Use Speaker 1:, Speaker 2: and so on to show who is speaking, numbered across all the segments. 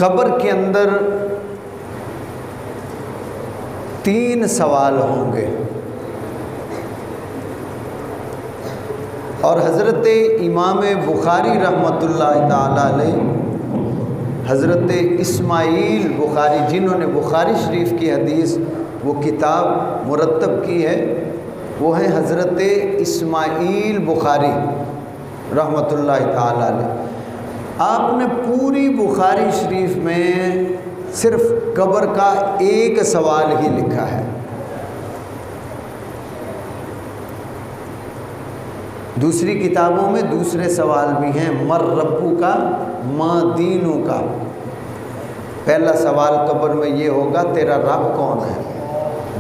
Speaker 1: قبر کے اندر 3 سوال ہوں گے، اور حضرت امام بخاری رحمۃ اللہ تعالی علیہ، حضرت اسماعیل بخاری جنہوں نے بخاری شریف کی حدیث وہ کتاب مرتب کی ہے، وہ ہیں حضرت اسماعیل بخاری رحمۃ اللہ تعالی علیہ۔ آپ نے پوری بخاری شریف میں صرف قبر کا ایک سوال ہی لکھا ہے۔ دوسری کتابوں میں دوسرے سوال بھی ہیں، مر ربو کا ما دینو کا۔ پہلا سوال قبر میں یہ ہوگا تیرا رب کون ہے،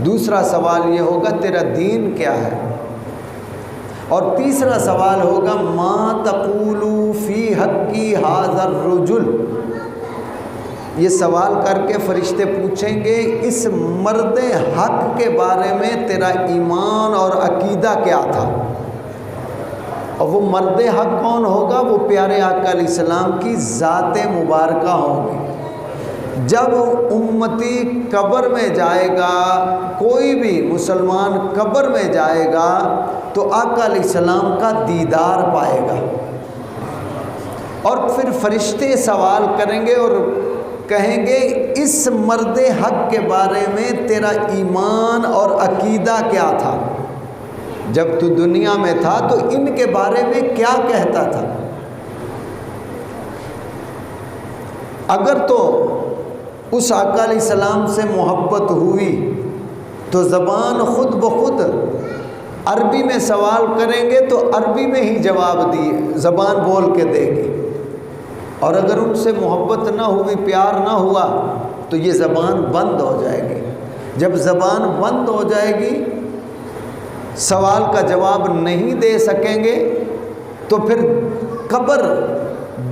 Speaker 1: دوسرا سوال یہ ہوگا تیرا دین کیا ہے، اور تیسرا سوال ہوگا ما تقول فی حقی ھذا الرجل۔ یہ سوال کر کے فرشتے پوچھیں گے اس مرد حق کے بارے میں تیرا ایمان اور عقیدہ کیا تھا، اور وہ مرد حق کون ہوگا؟ وہ پیارے آقا علیہ السلام کی ذات مبارکہ ہوگی۔ جب امتی قبر میں جائے گا، کوئی بھی مسلمان قبر میں جائے گا تو آقا علیہ السلام کا دیدار پائے گا، اور پھر فرشتے سوال کریں گے اور کہیں گے اس مرد حق کے بارے میں تیرا ایمان اور عقیدہ کیا تھا، جب تو دنیا میں تھا تو ان کے بارے میں کیا کہتا تھا۔ اگر تو اس آقا علیہ السلام سے محبت ہوئی تو زبان خود بخود عربی میں سوال کریں گے تو عربی میں ہی جواب دیے زبان بول کے دے گی، اور اگر ان سے محبت نہ ہوئی، پیار نہ ہوا تو یہ زبان بند ہو جائے گی۔ جب زبان بند ہو جائے گی، سوال کا جواب نہیں دے سکیں گے، تو پھر قبر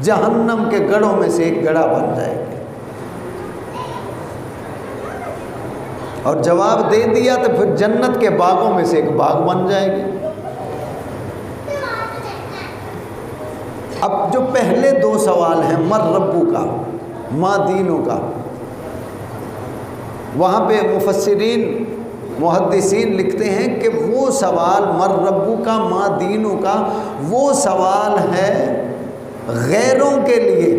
Speaker 1: جہنم کے گڑھوں میں سے ایک گڑھا بن جائے گی، اور جواب دے دیا تو پھر جنت کے باغوں میں سے ایک باغ بن جائے گی۔ اب جو پہلے 2 سوال ہیں مر ربو کا ما دینو کا، وہاں پہ مفسرین محدثین لکھتے ہیں کہ وہ سوال مر ربو کا ما دینو کا وہ سوال ہے غیروں کے لیے،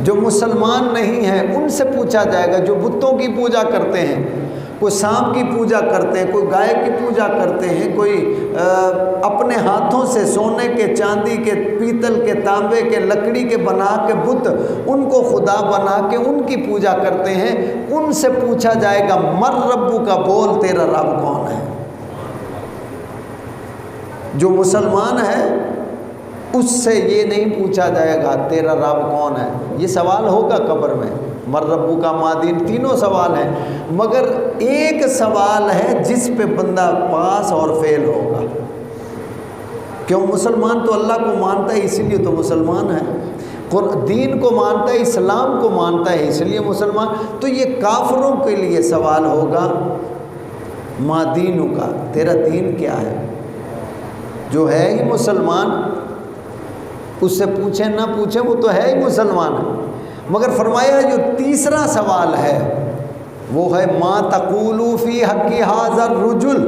Speaker 1: جو مسلمان نہیں ہیں ان سے پوچھا جائے گا، جو بتوں کی پوجا کرتے ہیں، کوئی سانپ کی پوجا کرتے ہیں، کوئی گائے کی پوجا کرتے ہیں، کوئی اپنے ہاتھوں سے سونے کے، چاندی کے، پیتل کے، تانبے کے، لکڑی کے بنا کے بت ان کو خدا بنا کے ان کی پوجا کرتے ہیں، ان سے پوچھا جائے گا مر ربو کا، بول تیرا رب کون ہے۔ جو مسلمان ہے اس سے یہ نہیں پوچھا جائے گا تیرا رب کون ہے، یہ سوال ہوگا قبر میں مر ربو کا ما دین، تینوں سوال ہیں، مگر ایک سوال ہے جس پہ بندہ پاس اور فیل ہوگا۔ کیوں؟ مسلمان تو اللہ کو مانتا ہے اسی لیے تو مسلمان ہے، دین کو مانتا ہے، اسلام کو مانتا ہے اس لیے مسلمان۔ تو یہ کافروں کے لیے سوال ہوگا ما دینو کا، تیرا دین کیا ہے۔ جو ہے ہی مسلمان اس سے پوچھیں نہ پوچھیں وہ تو ہے ہی مسلمان ہے، مگر فرمایا جو تیسرا سوال ہے وہ ہے ما تقول فی حق ھذا الرجل،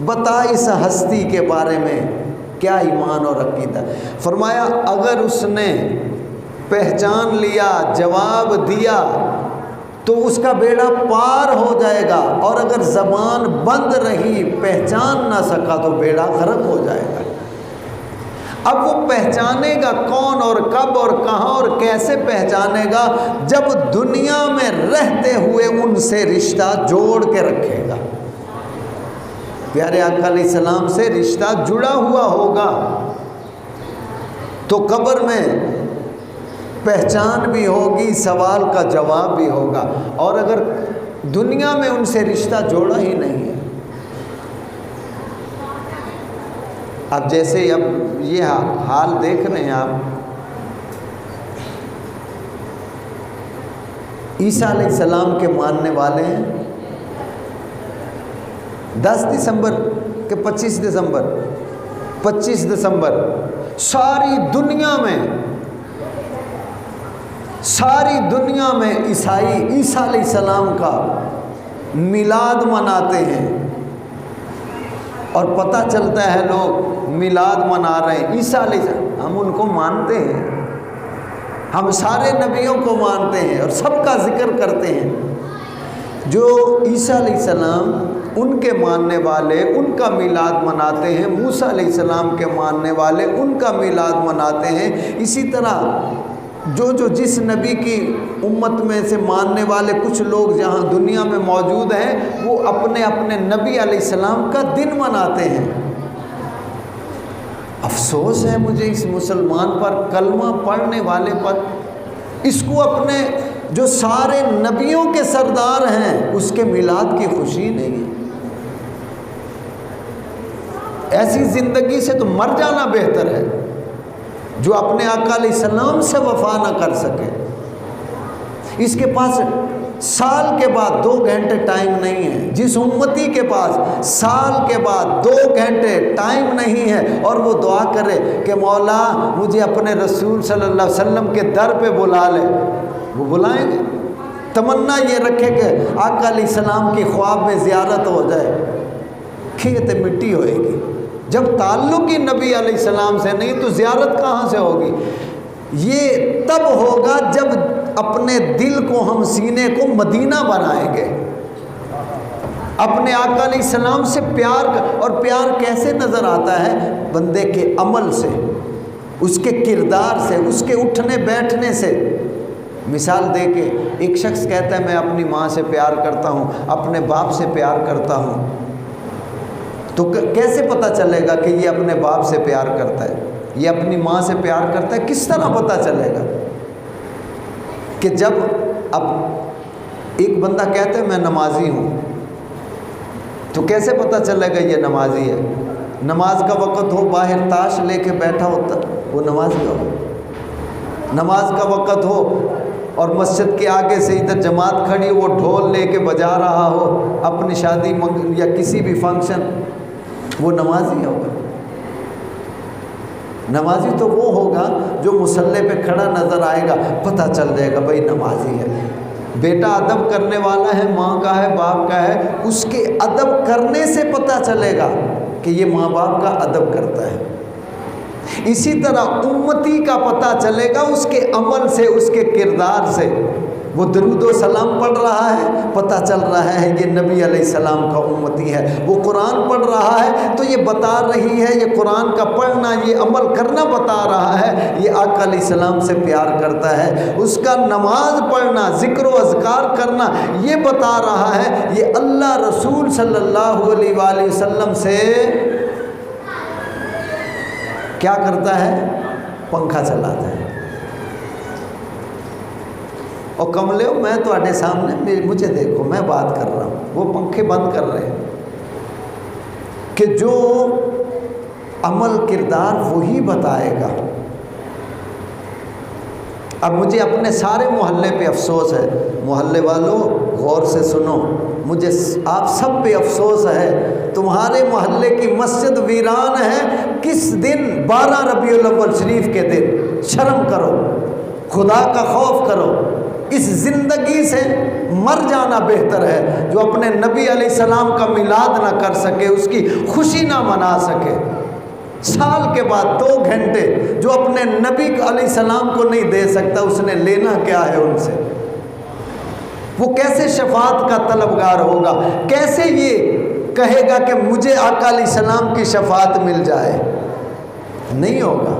Speaker 1: بتا اس ہستی کے بارے میں کیا ایمان اور عقیدہ۔ فرمایا اگر اس نے پہچان لیا، جواب دیا تو اس کا بیڑا پار ہو جائے گا، اور اگر زبان بند رہی، پہچان نہ سکا تو بیڑا غرق ہو جائے گا۔ اب وہ پہچانے گا کون اور کب اور کہاں اور کیسے پہچانے گا؟ جب دنیا میں رہتے ہوئے ان سے رشتہ جوڑ کے رکھے گا، پیارے آقا علیہ السلام سے رشتہ جڑا ہوا ہوگا، تو قبر میں پہچان بھی ہوگی، سوال کا جواب بھی ہوگا۔ اور اگر دنیا میں ان سے رشتہ جوڑا ہی نہیں ہے، اب جیسے اب یہ حال دیکھ رہے ہیں آپ، عیسیٰ علیہ السلام کے ماننے والے ہیں 10 دسمبر کہ 25 دسمبر ساری دنیا میں ساری دنیا میں عیسائی عیسیٰ علیہ السلام کا میلاد مناتے ہیں، اور پتہ چلتا ہے لوگ میلاد منا رہے ہیں عیسیٰ علیہ السلام، ہم ان کو مانتے ہیں، ہم سارے نبیوں کو مانتے ہیں اور سب کا ذکر کرتے ہیں۔ جو عیسیٰ علیہ السلام ان کے ماننے والے ان کا میلاد مناتے ہیں، موسیٰ علیہ السلام کے ماننے والے ان کا میلاد مناتے ہیں، اسی طرح جو جس نبی کی امت میں سے ماننے والے کچھ لوگ جہاں دنیا میں موجود ہیں وہ اپنے اپنے نبی علیہ السلام کا دن مناتے ہیں۔ افسوس ہے مجھے اس مسلمان پر، کلمہ پڑھنے والے پر، اس کو اپنے جو سارے نبیوں کے سردار ہیں اس کے میلاد کی خوشی نہیں ہے۔ ایسی زندگی سے تو مر جانا بہتر ہے، جو اپنے آقا علیہ السلام سے وفا نہ کر سکے۔ اس کے پاس سال کے بعد 2 گھنٹے ٹائم نہیں ہے، جس امتی کے پاس سال کے بعد 2 گھنٹے ٹائم نہیں ہے اور وہ دعا کرے کہ مولا مجھے اپنے رسول صلی اللہ علیہ وسلم کے در پہ بلا لے، وہ بلائیں گے؟ تمنا یہ رکھے کہ آقا علیہ السلام کی خواب میں زیارت ہو جائے، کھیت مٹی ہوئے گی۔ جب تعلق ہی نبی علیہ السلام سے نہیں تو زیارت کہاں سے ہوگی؟ یہ تب ہوگا جب اپنے دل کو ہم سینے کو مدینہ بنائیں گے، اپنے آقا علیہ السلام سے پیار، اور پیار کیسے نظر آتا ہے؟ بندے کے عمل سے، اس کے کردار سے، اس کے اٹھنے بیٹھنے سے۔ مثال دے کے ایک شخص کہتا ہے میں اپنی ماں سے پیار کرتا ہوں، اپنے باپ سے پیار کرتا ہوں، تو کیسے پتہ چلے گا کہ یہ اپنے باپ سے پیار کرتا ہے، یہ اپنی ماں سے پیار کرتا ہے؟ کس طرح پتہ چلے گا؟ کہ جب اب ایک بندہ کہتا ہے میں نمازی ہوں، تو کیسے پتہ چلے گا یہ نمازی ہے؟ نماز کا وقت ہو، باہر تاش لے کے بیٹھا ہوتا وہ نمازی ہو، نماز کا وقت ہو اور مسجد کے آگے سے ادھر جماعت کھڑی، وہ ڈھول لے کے بجا رہا ہو اپنی شادی یا کسی بھی فنکشن، وہ نمازی ہوگا۔ نمازی تو وہ ہوگا جو مصلی پہ کھڑا نظر آئے گا، پتہ چل جائے گا بھائی نمازی ہے۔ بیٹا ادب کرنے والا ہے، ماں کا ہے، باپ کا ہے، اس کے ادب کرنے سے پتہ چلے گا کہ یہ ماں باپ کا ادب کرتا ہے۔ اسی طرح امتی کا پتہ چلے گا اس کے عمل سے، اس کے کردار سے۔ وہ درود و سلام پڑھ رہا ہے، پتہ چل رہا ہے یہ نبی علیہ السلام کا امتی ہے۔ وہ قرآن پڑھ رہا ہے تو یہ بتا رہی ہے، یہ قرآن کا پڑھنا، یہ عمل کرنا بتا رہا ہے یہ آقا علیہ السلام سے پیار کرتا ہے۔ اس کا نماز پڑھنا، ذکر و اذکار کرنا یہ بتا رہا ہے یہ اللہ رسول صلی اللہ علیہ وآلہ وسلم سے کیا کرتا ہے؟ پنکھا چلاتا ہے۔ اور کملے ہو میں تواڈے سامنے، مجھے دیکھو میں بات کر رہا ہوں، وہ پنکھے بند کر رہے ہیں کہ جو عمل کردار وہی بتائے گا۔ اب مجھے اپنے سارے محلے پہ افسوس ہے، محلے والوں غور سے سنو، مجھے آپ سب پہ افسوس ہے، تمہارے محلے کی مسجد ویران ہے۔ کس دن؟ 12 ربیع الاول شریف کے دن۔ شرم کرو، خدا کا خوف کرو، اس زندگی سے مر جانا بہتر ہے۔ جو اپنے نبی علیہ السلام کا میلاد نہ کر سکے، اس کی خوشی نہ منا سکے، سال کے بعد 2 گھنٹے جو اپنے نبی علیہ السلام کو نہیں دے سکتا، اس نے لینا کیا ہے ان سے؟ وہ کیسے شفاعت کا طلبگار ہوگا؟ کیسے یہ کہے گا کہ مجھے آقا علیہ السلام کی شفاعت مل جائے؟ نہیں ہوگا۔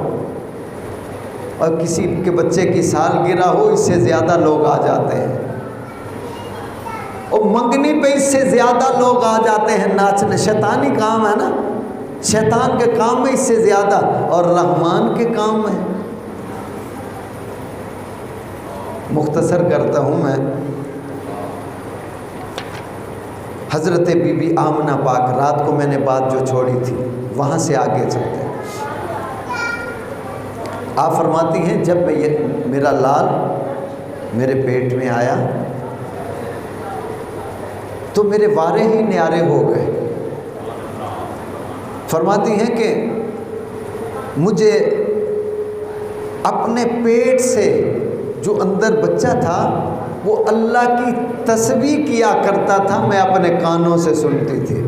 Speaker 1: اور کسی کے بچے کی سالگرہ ہو، اس سے زیادہ لوگ آ جاتے ہیں، اور منگنی پہ اس سے زیادہ لوگ آ جاتے ہیں ناچنے۔ شیطانی کام ہے نا، شیطان کے کام میں اس سے زیادہ، اور رحمان کے کام میں۔ مختصر کرتا ہوں میں، حضرت بی بی آمنہ پاک، رات کو میں نے بات جو چھوڑی تھی وہاں سے آگے چلتے ہیں۔ آپ فرماتی ہیں جب میرا لال میرے پیٹ میں آیا تو میرے وارے ہی نیارے ہو گئے۔ فرماتی ہیں کہ مجھے اپنے پیٹ سے جو اندر بچہ تھا وہ اللہ کی تسبیح کیا کرتا تھا، میں اپنے کانوں سے سنتی تھی۔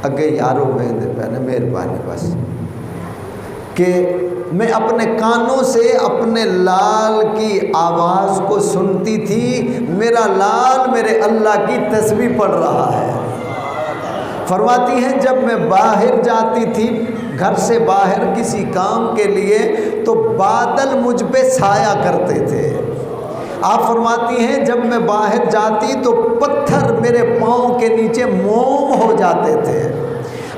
Speaker 1: اگے یارو بہن پہنے مہربانی بس کہ میں اپنے کانوں سے اپنے لال کی آواز کو سنتی تھی، میرا لال میرے اللہ کی تسبیح پڑھ رہا ہے۔ فرماتی ہیں جب میں باہر جاتی تھی گھر سے باہر کسی کام کے لیے تو بادل مجھ پہ سایہ کرتے تھے۔ آپ فرماتی ہیں جب میں باہر جاتی تو پتھر میرے پاؤں کے نیچے موم ہو جاتے تھے۔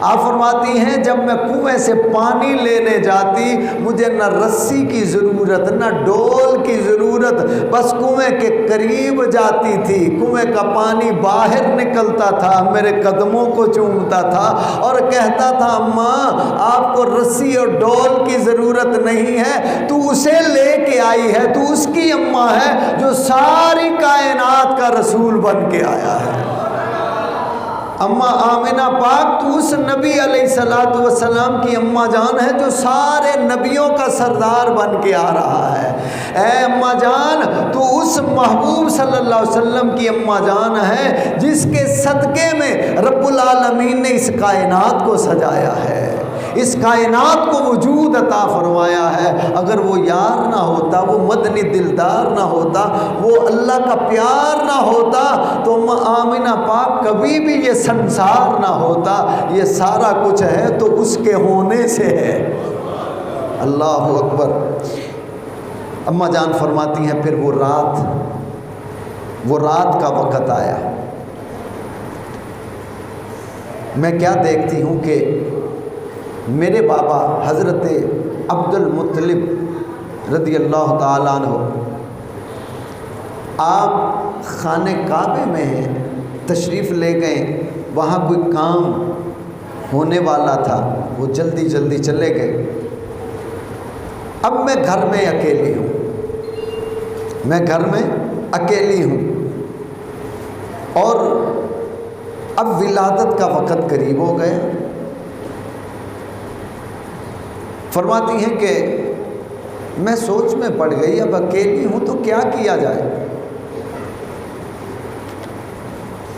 Speaker 1: آپ فرماتی ہیں جب میں کنویں سے پانی لینے جاتی مجھے نہ رسی کی ضرورت نہ ڈول کی ضرورت، بس کنویں کے قریب جاتی تھی، کنویں کا پانی باہر نکلتا تھا، میرے قدموں کو چومتا تھا اور کہتا تھا اماں آپ کو رسی اور ڈول کی ضرورت نہیں ہے، تو اسے لے کے آئی ہے، تو اس کی اماں ہے جو ساری کائنات کا رسول بن کے آیا ہے۔ اماں آمنہ پاک تو اس نبی علیہ السلام کی اماں جان ہے جو سارے نبیوں کا سردار بن کے آ رہا ہے۔ اے اماں جان تو اس محبوب صلی اللہ علیہ وسلم کی اماں جان ہے جس کے صدقے میں رب العالمین نے اس کائنات کو سجایا ہے، اس کائنات کو وجود عطا فرمایا ہے۔ اگر وہ یار نہ ہوتا، وہ مدنی دلدار نہ ہوتا، وہ اللہ کا پیار نہ ہوتا تو آمنہ پاک کبھی بھی یہ سنسار نہ ہوتا۔ یہ سارا کچھ ہے تو اس کے ہونے سے ہے۔ اللہ اکبر۔ اماں جان فرماتی ہیں پھر وہ رات کا وقت آیا، میں کیا دیکھتی ہوں کہ میرے بابا حضرت عبد المطلب رضی اللہ تعالیٰ عنہ آپ خانہ کعبے میں ہیں، تشریف لے گئے، وہاں کوئی کام ہونے والا تھا، وہ جلدی جلدی چلے گئے۔ اب میں گھر میں اکیلی ہوں، اور اب ولادت کا وقت قریب ہو گیا۔ فرماتی ہیں کہ میں سوچ میں پڑ گئی، اب اکیلی ہوں تو کیا کیا جائے۔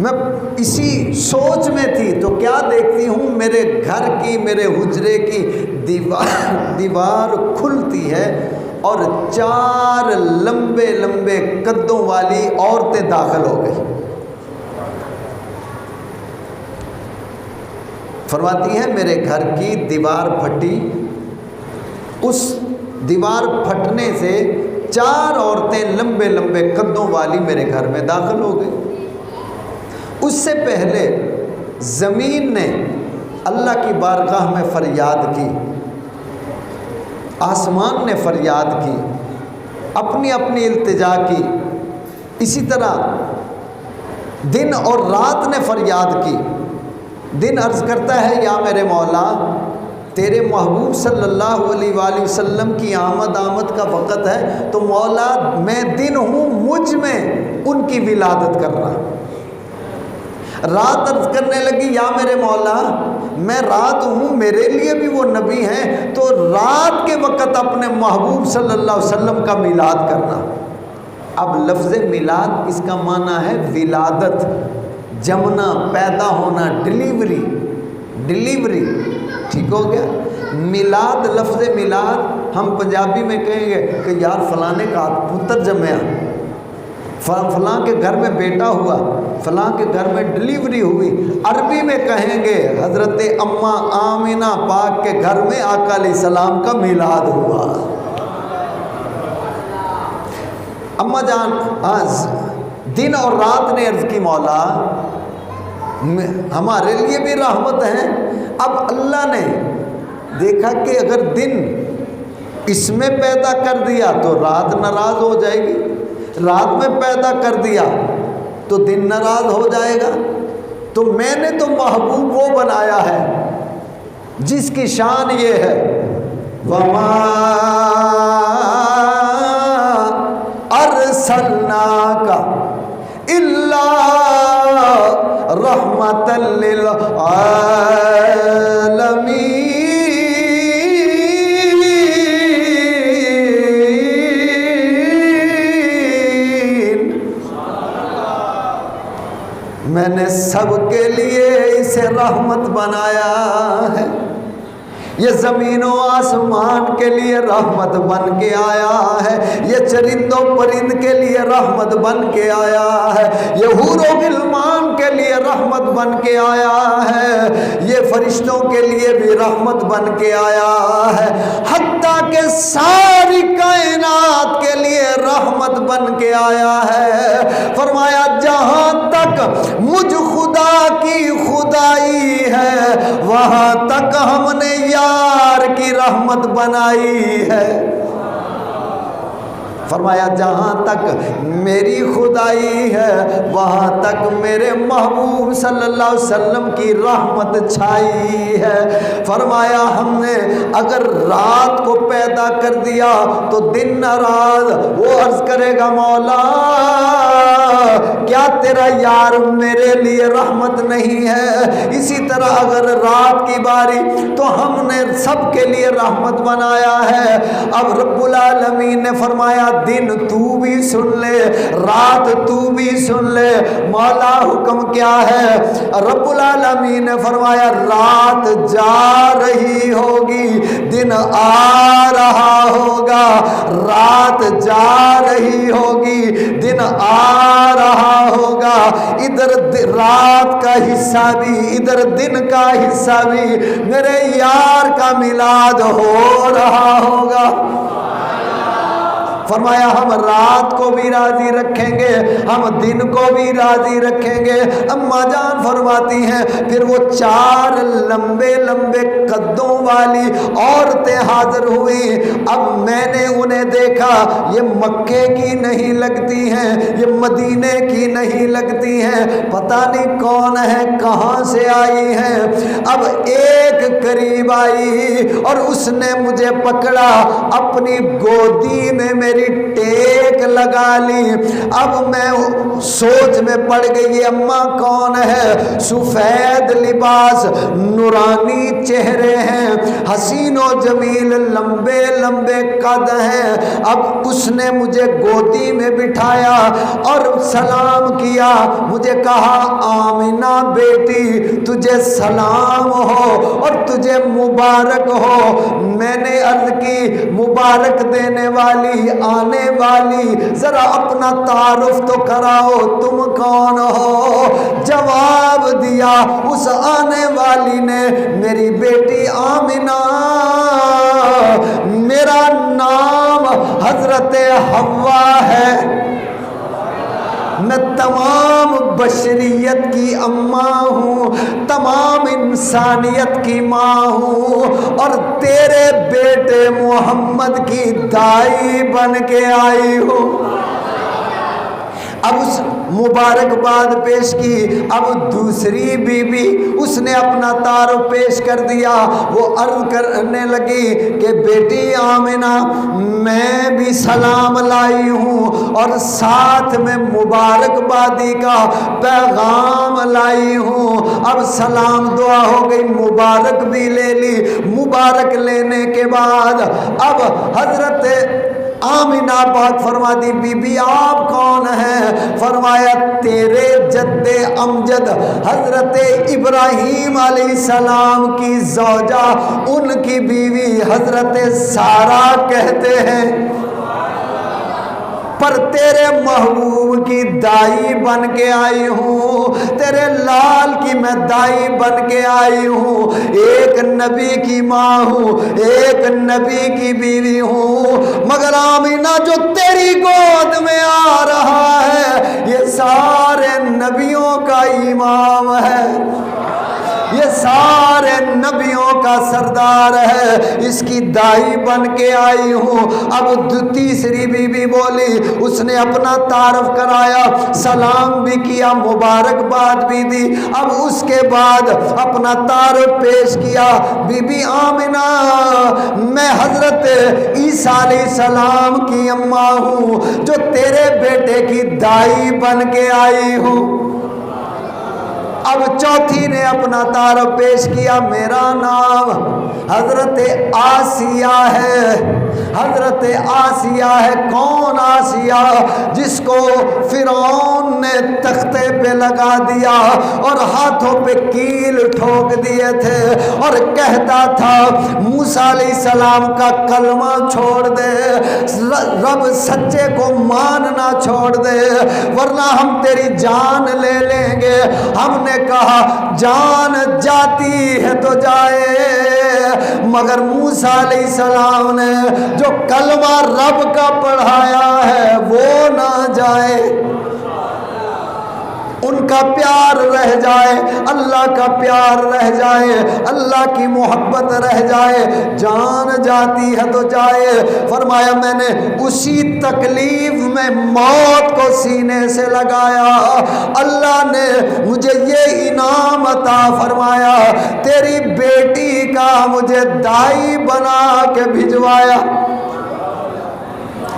Speaker 1: میں اسی سوچ میں تھی تو کیا دیکھتی ہوں میرے گھر کی، میرے حجرے کی دیوار کھلتی ہے اور 4 لمبے لمبے قدوں والی عورتیں داخل ہو گئی۔ فرماتی ہیں میرے گھر کی دیوار پھٹی، اس دیوار پھٹنے سے 4 عورتیں لمبے لمبے قدوں والی میرے گھر میں داخل ہو گئی۔ اس سے پہلے زمین نے اللہ کی بارگاہ میں فریاد کی، آسمان نے فریاد کی، اپنی اپنی التجا کی، اسی طرح دن اور رات نے فریاد کی۔ دن عرض کرتا ہے یا میرے مولا تیرے محبوب صلی اللہ علیہ وآلہ وسلم کی آمد کا وقت ہے تو مولا میں دن ہوں، مجھ میں ان کی ولادت کرنا۔ رات عرض کرنے لگی یا میرے مولا میں رات ہوں، میرے لیے بھی وہ نبی ہیں تو رات کے وقت اپنے محبوب صلی اللہ علیہ وسلم کا میلاد کرنا۔ اب لفظ میلاد اس کا معنی ہے ولادت، جمنا، پیدا ہونا، ڈلیوری، ٹھیک ہو گیا۔ میلاد، لفظ میلاد ہم پنجابی میں کہیں گے کہ یار فلانے کا پتر جمیا، فلاں کے گھر میں بیٹا ہوا، فلاں کے گھر میں ڈلیوری ہوئی۔ عربی میں کہیں گے حضرت اماں آمنہ پاک کے گھر میں آقا علیہ السلام کا میلاد ہوا۔ اماں جان دن اور رات نے عرض کی مولا ہمارے لیے بھی رحمت ہے۔ اب اللہ نے دیکھا کہ اگر دن اس میں پیدا کر دیا تو رات ناراض ہو جائے گی، رات میں پیدا کر دیا تو دن ناراض ہو جائے گا، تو میں نے تو محبوب وہ بنایا ہے جس کی شان یہ ہے وَمَا أَرْسَلْنَاكَ إِلَّا رَحْمَةً لِلْعَالَمِينَ۔ میں نے سب کے لیے اسے رحمت بنایا ہے، یہ زمین و آسمان کے لیے رحمت بن کے آیا ہے، یہ چرند و پرند کے لیے رحمت بن کے آیا ہے، یہ حور و غلمان کے لیے رحمت بن کے آیا ہے، یہ فرشتوں کے لیے بھی رحمت بن کے آیا ہے، حتیٰ کہ ساری کائنات کے لیے رحمت بن کے آیا ہے۔ فرمایا جہاں تک مجھ خدا کی خدائی ہے وہاں تک ہم نے یار کی رحمت بنائی ہے۔ فرمایا جہاں تک میری خدائی ہے وہاں تک میرے محبوب صلی اللہ علیہ وسلم کی رحمت چھائی ہے۔ فرمایا ہم نے اگر رات کو پیدا کر دیا تو دن نہ رات وہ عرض کرے گا مولا کیا تیرا یار میرے لیے رحمت نہیں ہے؟ اسی طرح اگر رات کی باری تو ہم نے سب کے لیے رحمت بنایا ہے۔ اب رب العالمین نے فرمایا دن تو بھی سن لے، رات تو بھی سن لے، مولا حکم کیا ہے؟ رب العالمین نے فرمایا رات جا رہی ہوگی دن آ رہا ہوگا، رات جا رہی ہوگی دن آ رہا ہوگا، ادھر رات کا حصہ بھی ادھر دن کا حصہ بھی میرے یار کا میلاد ہو رہا ہوگا۔ فرمایا ہم رات کو بھی راضی رکھیں گے، ہم دن کو بھی راضی رکھیں گے۔ اماں جان فرماتی ہیں پھر وہ 4 لمبے لمبے قدوں والی عورتیں حاضر ہوئی۔ اب میں نے انہیں دیکھا یہ مکے کی نہیں لگتی ہیں، یہ مدینے کی نہیں لگتی ہیں، پتہ نہیں کون ہے کہاں سے آئی ہیں۔ اب ایک قریب آئی اور اس نے مجھے پکڑا، اپنی گودی میں میری ٹیک لگا لی۔ اب میں سوچ میں پڑ گئی یہ اماں کون ہے؟ سفید لباس، نورانی چہرے ہیں، حسین و جمیل، لمبے لمبے قد ہیں۔ اب اس نے مجھے گودی میں بٹھایا اور سلام کیا، مجھے کہا آمینہ بیٹی تجھے سلام ہو اور تجھے مبارک ہو۔ میں نے عرض کی مبارک دینے والی آنے والی ذرا اپنا تعارف تو کراؤ، تم کون ہو؟ جواب دیا اس آنے والی نے میری بیٹی آمینہ میرا نام حضرت حوا ہے، میں تمام بشریت کی اماں ہوں، تمام انسانیت کی ماں ہوں اور تیرے بیٹے محمد کی دائی بن کے آئی ہوں۔ اب اس مبارکباد پیش کی۔ اب دوسری بی بی اس نے اپنا تعارف پیش کر دیا، وہ عرض کرنے لگی کہ بیٹی آمینہ میں بھی سلام لائی ہوں اور ساتھ میں مبارکبادی کا پیغام لائی ہوں۔ اب سلام دعا ہو گئی، مبارک بھی لے لی۔ مبارک لینے کے بعد اب حضرت آمینہ پاک فرما دی بی بی آپ کون ہیں؟ فرمایا تیرے جد امجد حضرت ابراہیم علیہ السلام کی زوجہ ان کی بیوی حضرت سارہ کہتے ہیں، پر تیرے محبوب کی دائی بن کے آئی ہوں، تیرے لال کی میں دائی بن کے آئی ہوں، ایک نبی کی ماں ہوں، ایک نبی کی بیوی ہوں، مگر آمینہ جو تیری گود میں آ رہا ہے یہ سارے نبیوں کا امام ہے، یہ سارے نبیوں کا سردار ہے، اس کی دائی بن کے آئی ہوں۔ اب تیسری بی بی بولی، اس نے اپنا تعارف کرایا، سلام بھی کیا، مبارکباد بھی دی۔ اب اس کے بعد اپنا تعارف پیش کیا، بی بی آمینہ میں حضرت عیسیٰ علیہ السلام کی اماں ہوں جو تیرے بیٹے کی دائی بن کے آئی ہوں۔ اب چوتھی نے اپنا تعارف پیش کیا، میرا نام حضرت آسیہ ہے، حضرت آسیہ ہے. کون آسیہ؟ جس کو فرعون نے تختے پہ لگا دیا اور ہاتھوں پہ کیل ٹھوک دیے تھے اور کہتا تھا موسیٰ علیہ السلام کا کلمہ چھوڑ دے, رب سچے کو ماننا چھوڑ دے ورنہ ہم تیری جان لے لیں گے. ہم نے کہا جان جاتی ہے تو جائے, مگر موسیٰ علیہ السلام نے جو کلمہ رب کا پڑھایا ہے وہ نہ جائے. ان کا پیار رہ جائے, اللہ کا پیار رہ جائے, اللہ کی محبت رہ جائے, جان جاتی ہے تو جائے. فرمایا میں نے اسی تکلیف میں موت کو سینے سے لگایا, اللہ نے مجھے یہ انعام عطا فرمایا, تیری بیٹی کا مجھے دائی بنا کے بھجوایا.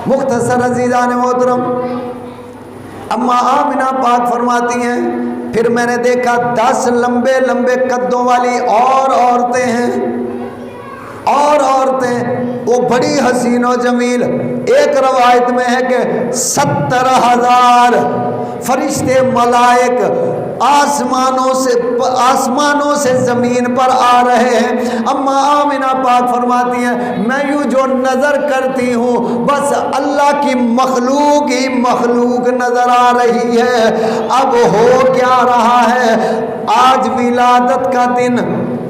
Speaker 1: مختصر عزیزان محترم, اما آمنہ پاک فرماتی ہیں پھر میں نے دیکھا 10 لمبے لمبے قدوں والی اور عورتیں ہیں, اور عورتیں وہ بڑی حسین و جمیل. ایک روایت میں ہے کہ 70,000 فرشتے ملائک آسمانوں سے زمین پر آ رہے ہیں. اما آمنہ پاک فرماتی ہیں میں یوں جو نظر کرتی ہوں بس اللہ کی مخلوق ہی مخلوق نظر آ رہی ہے. اب ہو کیا رہا ہے, آج ولادت کا دن,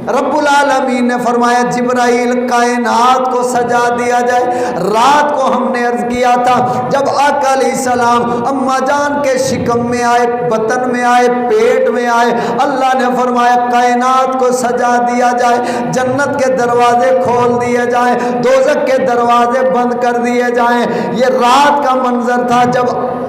Speaker 1: رب العالمین نے فرمایا جبرائیل کائنات کو سجا دیا جائے. رات کو ہم نے عرض کیا تھا جب آقا علیہ السلام اما جان کے شکم میں آئے, بطن میں آئے, پیٹ میں آئے, اللہ نے فرمایا کائنات کو سجا دیا جائے, جنت کے دروازے کھول دیے جائیں, دوزخ کے دروازے بند کر دیے جائیں. یہ رات کا منظر تھا جب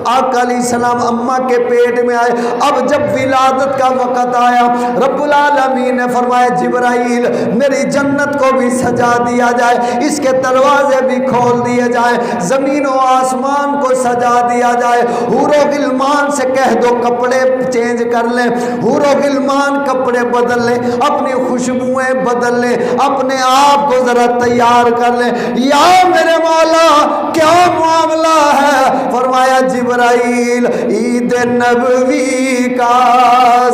Speaker 1: آقا علیہ السلام اما کے پیٹ میں آئے. اب جب ولادت کا وقت آیا رب العالمین نے فرمایا جبرائیل میری جنت کو بھی سجا دیا جائے, اس کے دروازے بھی کھول دیے جائیں, زمین و آسمان کو سجا دیا جائے. حور و غلمان سے کہہ دو کپڑے چینج کر لیں, حور و غلمان کپڑے بدل لیں, اپنی خوشبوئیں بدل لیں, اپنے آپ کو ذرا تیار کر لیں. یا میرے مولا کیا معاملہ ہے؟ فرمایا جبرائیل عید نبوی کا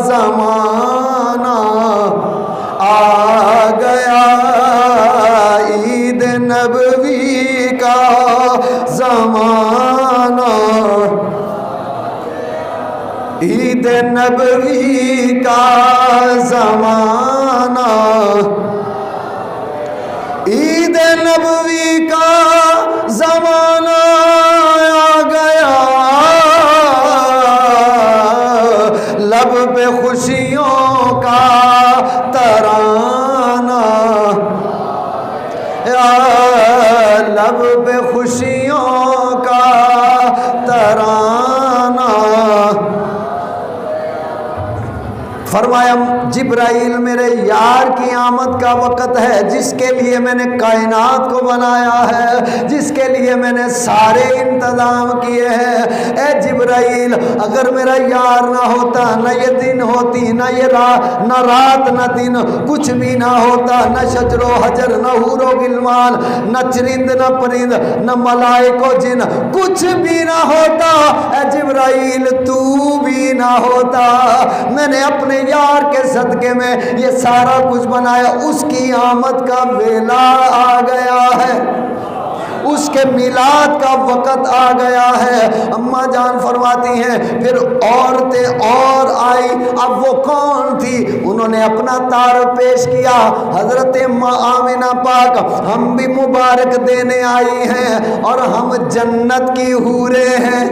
Speaker 1: زمانہ آ گیا, عید نبوی کا زمانہ, عید نبوی کا زمانہ, عید نبوی کا زمانہ آ گیا, لب پہ خوشیوں کا ترانہ, لب پہ خوشیوں کا ترانہ. فرمایا جبرائیل میرے یار کی آمد کا وقت ہے جس کے لیے میں نے کائنات کو بنایا ہے, جس کے لیے میں نے سارے انتظام کیے ہیں. اے جبرائیل اگر میرا یار نہ ہوتا, نہ یہ دن ہوتی, نہ یہ نہ رات نہ دن, کچھ بھی نہ ہوتا, نہ شجر و حجر, نہ حور و غلمان, نہ چرند نہ پرند, نہ ملائک و جن, کچھ بھی نہ ہوتا. اے جبرائیل تو بھی نہ ہوتا. میں نے اپنے یار کے صدقے میں یہ سارا کچھ بنایا. اس کی آمد کا ویلا آ گیا ہے, اس کے میلاد کا وقت آ گیا ہے. اما جان فرماتی ہیں پھر عورتیں اور آئی. اب وہ کون تھی؟ انہوں نے اپنا تعارف پیش کیا. حضرت آمنہ پاک ہم بھی مبارک دینے آئی ہیں اور ہم جنت کی حوریں ہیں,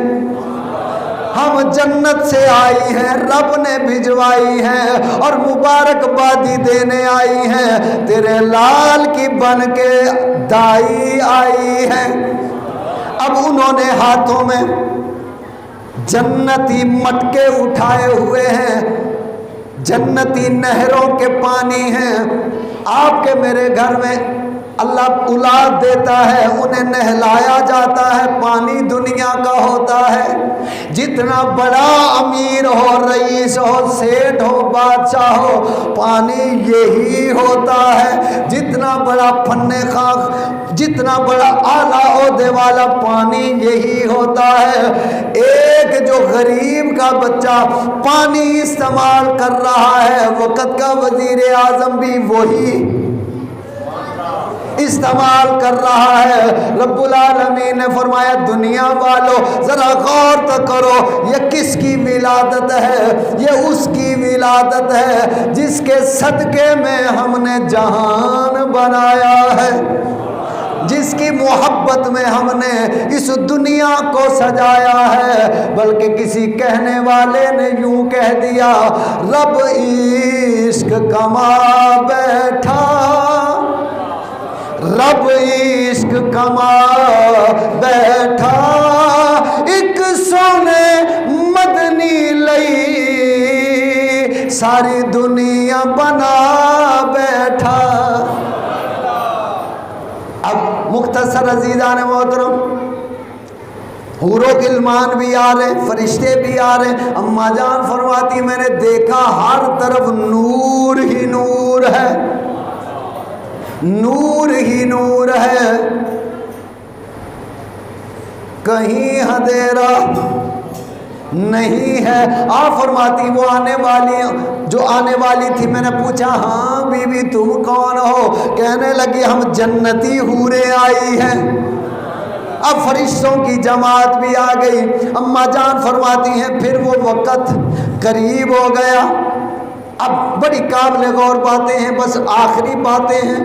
Speaker 1: ہم جنت سے آئی ہیں, رب نے بھجوائی ہیں اور مبارکبادی دینے آئی ہیں. تیرے لال کی بن کے دائی آئی ہیں. اب انہوں نے ہاتھوں میں جنتی مٹکے اٹھائے ہوئے ہیں, جنتی نہروں کے پانی ہیں. آپ کے میرے گھر میں اللہ اولاد دیتا ہے، انہیں نہلایا جاتا ہے، پانی دنیا کا ہوتا ہے۔ جتنا بڑا امیر ہو، رئیس ہو، سیٹھ ہو، بادشاہ ہو، پانی یہی ہوتا ہے۔ جتنا بڑا فن خاک، جتنا بڑا اعلیٰ عہدے والا، پانی یہی ہوتا ہے۔ ایک جو غریب کا بچہ پانی استعمال کر رہا ہے، وقت کا وزیر اعظم بھی وہی استعمال کر رہا ہے۔ رب العالمین نے فرمایا دنیا والو ذرا غور تو کرو، یہ کس کی ولادت ہے؟ یہ اس کی ولادت ہے جس کے صدقے میں ہم نے جہان بنایا ہے، جس کی محبت میں ہم نے اس دنیا کو سجایا ہے۔ بلکہ کسی کہنے والے نے یوں کہہ دیا، رب عشق کما بیٹھا، رب عشق کما بیٹھا، ایک سونے مدنی لئی ساری دنیا بنا بیٹھا۔ اب مختصر عزیزان محترم، حور و غلمان بھی آ رہے، فرشتے بھی آ رہے۔ اماں جان فرماتی میں نے دیکھا ہر طرف نور ہی نور ہے، نور ہی نور ہے، کہیں اندھیرا نہیں ہے۔ آپ فرماتی وہ آنے والی جو آنے والی تھی، میں نے پوچھا ہاں بی بی تم کون ہو؟ کہنے لگی ہم جنتی حوریں آئی ہیں۔ اب فرشتوں کی جماعت بھی آ گئی۔ اماں جان فرماتی ہیں پھر وہ وقت قریب ہو گیا۔ اب بڑی قابل غور باتیں ہیں، بس آخری باتیں ہیں۔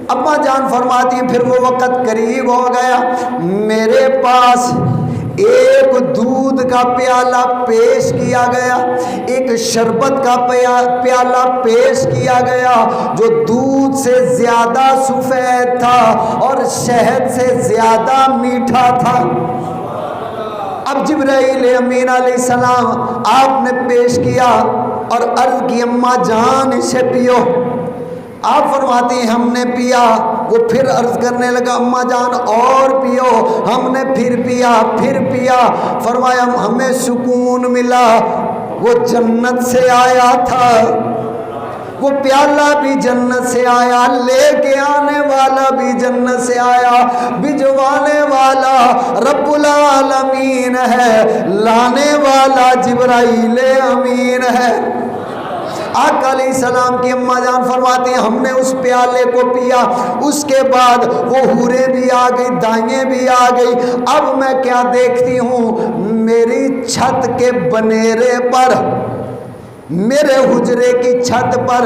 Speaker 1: اماں جان فرماتی ہیں پھر وہ وقت قریب ہو گیا، میرے پاس ایک دودھ کا پیالہ پیش کیا گیا، ایک شربت کا پیالہ پیش کیا گیا جو دودھ سے زیادہ سفید تھا اور شہد سے زیادہ میٹھا تھا۔ اب جبرائیل امین علیہ السلام آپ نے پیش کیا اور عرض کی اماں جان اسے پیو۔ آپ فرماتی ہیں ہم نے پیا، وہ پھر عرض کرنے لگا اماں جان اور پیو، ہم نے پھر پیا، پھر پیا۔ فرمایا ہمیں سکون ملا، وہ جنت سے آیا تھا، وہ پیالہ بھی جنت سے آیا، لے کے آنے والا بھی جنت سے آیا، بھجوانے والا رب العالمین ہے، لانے والا جبرائیل امین ہے۔ آقا علیہ السلام کی اماں جان فرماتی ہیں ہم نے اس پیالے کو پیا، اس کے بعد وہ حوریں بھی آ گئی، دائیں بھی آ گئی۔ اب میں کیا دیکھتی ہوں، میری چھت کے بنیرے پر، میرے حجرے کی چھت پر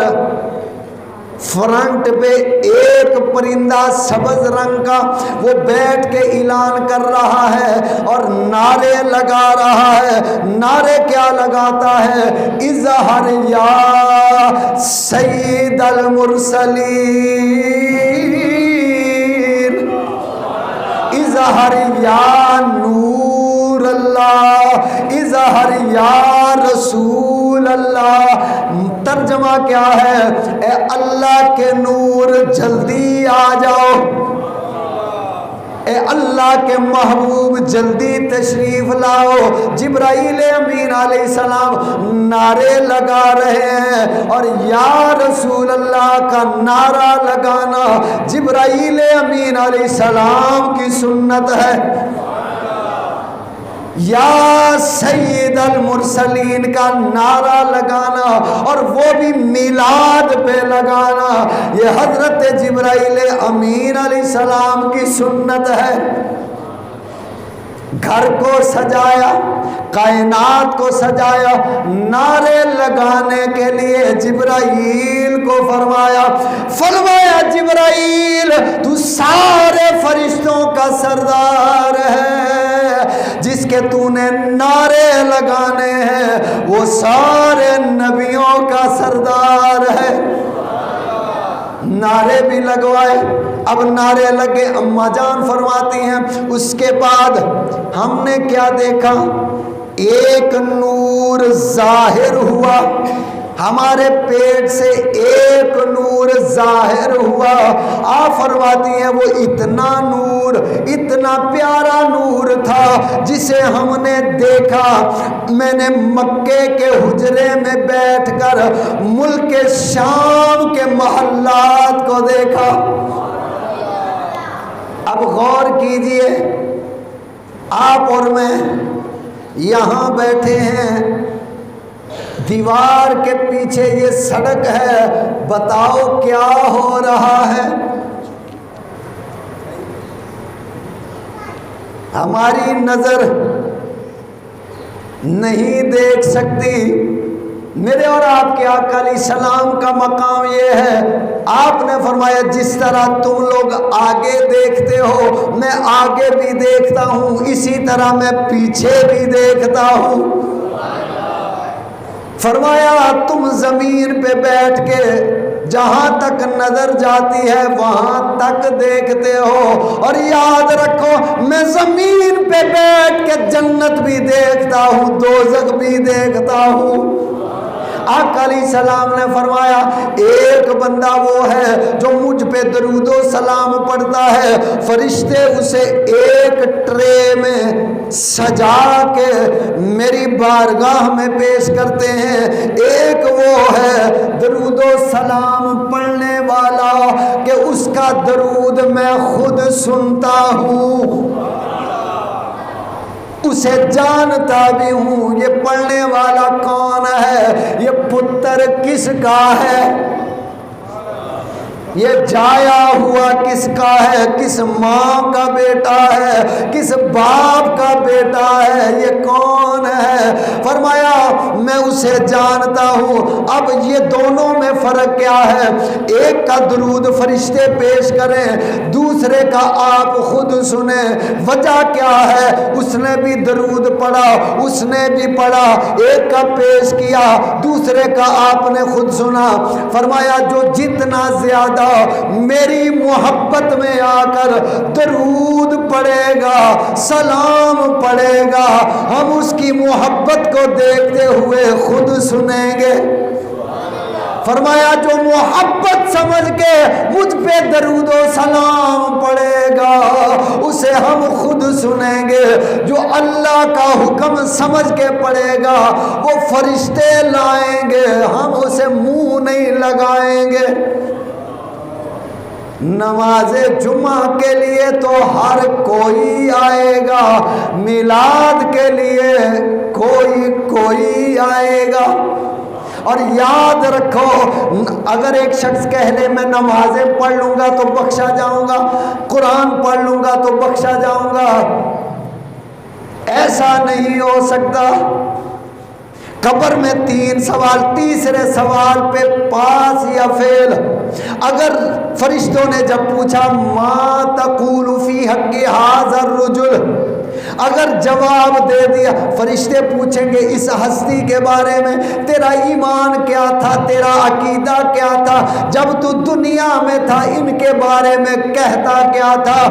Speaker 1: فرنٹ پہ ایک پرندہ سبز رنگ کا وہ بیٹھ کے اعلان کر رہا ہے اور نعرے لگا رہا ہے۔ نعرے کیا لگاتا ہے؟ اظہر یا سید المرسلین، اظہر یا نور اللہ، اظہر یا رسول اللہ۔ ترجمہ کیا ہے؟ اے اللہ کے نور جلدی آ جاؤ، اے اللہ کے محبوب جلدی تشریف لاؤ۔ جبرائیل امین علیہ السلام نعرے لگا رہے ہیں اور یا رسول اللہ کا نعرہ لگانا جبرائیل امین علیہ السلام کی سنت ہے۔ یا سید المرسلین کا نعرہ لگانا اور وہ بھی میلاد پہ لگانا، یہ حضرت جبرائیل امین علیہ السلام کی سنت ہے۔ گھر کو سجایا، کائنات کو سجایا، نعرے لگانے کے لیے جبرائیل کو فرمایا جبرائیل تو سارے فرشتوں کا سردار ہے، جس کے تو نے نعرے لگانے ہیں وہ سارے نبیوں کا سردار ہے۔ نعرے بھی لگوائے، اب نعرے لگے۔ اماں جان فرماتی ہیں اس کے بعد ہم نے کیا دیکھا؟ ایک نور ظاہر ہوا ہمارے پیٹ سے ایک نور ظاہر ہوا. آپ فرماتی ہیں وہ اتنا نور، اتنا پیارا نور تھا جسے ہم نے دیکھا. میں نے مکے کے حجرے میں بیٹھ کر ملک شام کے محلات کو دیکھا. اب غور کیجئے، آپ اور میں یہاں بیٹھے ہیں، دیوار کے پیچھے یہ سڑک ہے، بتاؤ کیا ہو رہا ہے؟ ہماری نظر نہیں دیکھ سکتی. میرے اور آپ کے آقا علیہ السلام کا مقام یہ ہے، آپ نے فرمایا جس طرح تم لوگ آگے دیکھتے ہو میں آگے بھی دیکھتا ہوں، اسی طرح میں پیچھے بھی دیکھتا ہوں. فرمایا تم زمین پہ بیٹھ کے جہاں تک نظر جاتی ہے وہاں تک دیکھتے ہو، اور یاد رکھو میں زمین پہ بیٹھ کے جنت بھی دیکھتا ہوں، دوزخ بھی دیکھتا ہوں. آقا علیہ السلام نے فرمایا ایک بندہ وہ ہے جو مجھ پہ درود و سلام پڑھتا ہے، فرشتے اسے ایک ٹرے میں سجا کے میری بارگاہ میں پیش کرتے ہیں. ایک وہ ہے درود و سلام پڑھنے والا کہ اس کا درود میں خود سنتا ہوں، اسے جانتا بھی ہوں. یہ پڑھنے والا کون ہے؟ یہ پتر کس کا ہے؟ یہ جایا ہوا کس کا ہے؟ کس ماں کا بیٹا ہے؟ کس باپ کا بیٹا ہے؟ یہ کون ہے؟ فرمایا میں اسے جانتا ہوں. اب یہ دونوں میں فرق کیا ہے؟ ایک کا درود فرشتے پیش کریں، دوسرے کا آپ خود سنیں. وجہ کیا ہے؟ اس نے بھی درود پڑھا، اس نے بھی پڑھا، ایک کا پیش کیا، دوسرے کا آپ نے خود سنا. فرمایا جو جتنا زیادہ میری محبت میں آ کر درود پڑھے گا، سلام پڑھے گا، ہم اس کی محبت کو دیکھتے ہوئے خود سنیں گے. فرمایا جو محبت سمجھ کے مجھ پہ درود و سلام پڑھے گا اسے ہم خود سنیں گے. جو اللہ کا حکم سمجھ کے پڑھے گا وہ فرشتے لائیں گے، ہم اسے منہ نہیں لگائیں گے. نماز جمعہ کے لیے تو ہر کوئی آئے گا، میلاد کے لیے کوئی آئے گا. اور یاد رکھو اگر ایک شخص کہہ لے میں نمازیں پڑھ لوں گا تو بخشا جاؤں گا، قرآن پڑھ لوں گا تو بخشا جاؤں گا، ایسا نہیں ہو سکتا. قبر میں 3 سوال، تیسرے سوال پہ پاس یا فیل. اگر فرشتوں نے جب پوچھا ما تقول فی حق ھذا الرجل، اگر جواب دے دیا، فرشتے پوچھیں گے اس ہستی کے بارے میں تیرا ایمان کیا تھا، تیرا عقیدہ کیا تھا، جب تو دنیا میں تھا ان کے بارے میں کہتا کیا تھا.